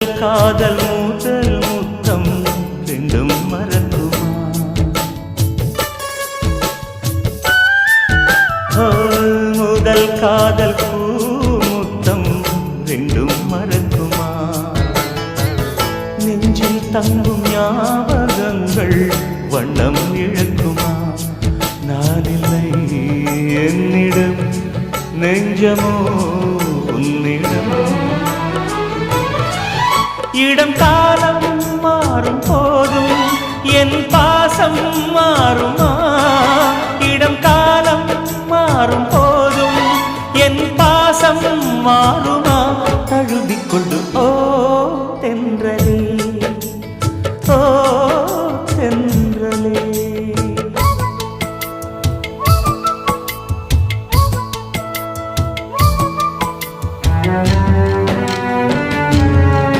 காதல் முதல் முத்தம் ரெண்டும் மறக்குமா? முதல் காதல் பூ முத்தம் ரெண்டும் மறக்குமா? நெஞ்சில் தங்கும் ஞாபகங்கள் வண்ணம் இழக்குமா? நான் இல்லை என்னிடம், நெஞ்சமோ உன்னிடம். இடம் காலம் மாறும் போதும் என் பாசம் மாறுமா? இடம் காலம் மாறும் போதும் என் பாசம் மாறுமா? தழுவிக்கொண்டு ஓ தென்றல்